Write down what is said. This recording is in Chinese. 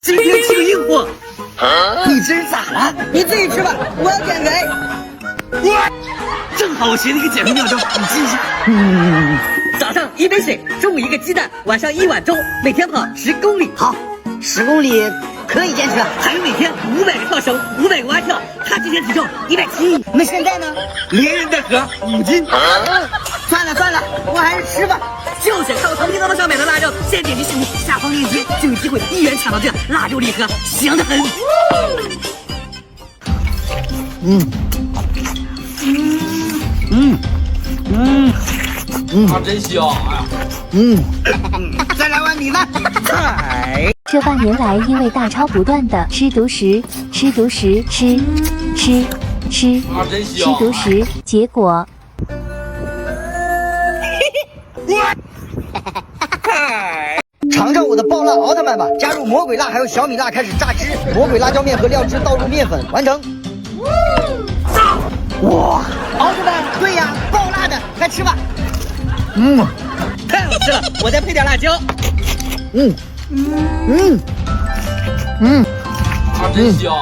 今天吃个硬货，你这是咋了？你自己吃吧，我要减肥。正好我学了一个减肥妙招，你记一下。早上1杯水，中午1个鸡蛋，晚上1碗粥，每天跑10公里。好，10公里可以坚持。还有每天500个跳绳，500个蛙跳。他之前体重170，那现在呢？连人带盒5斤。算了，我还是吃吧。就选到从拼多多上买的腊肉，现点击屏幕下方链接就有机会1元抢到这腊肉礼盒，香得很。它真香！哎呀，再来碗米饭。这半年来，因为大超不断的吃独食，吃独食，吃独食，结果尝尝我的爆辣奥特曼吧！加入魔鬼辣还有小米辣，开始榨汁。魔鬼辣椒面和料汁倒入面粉，完成。哇，奥特曼，对呀，爆辣的，来吃吧。太好吃了，我再配点辣椒。它真香！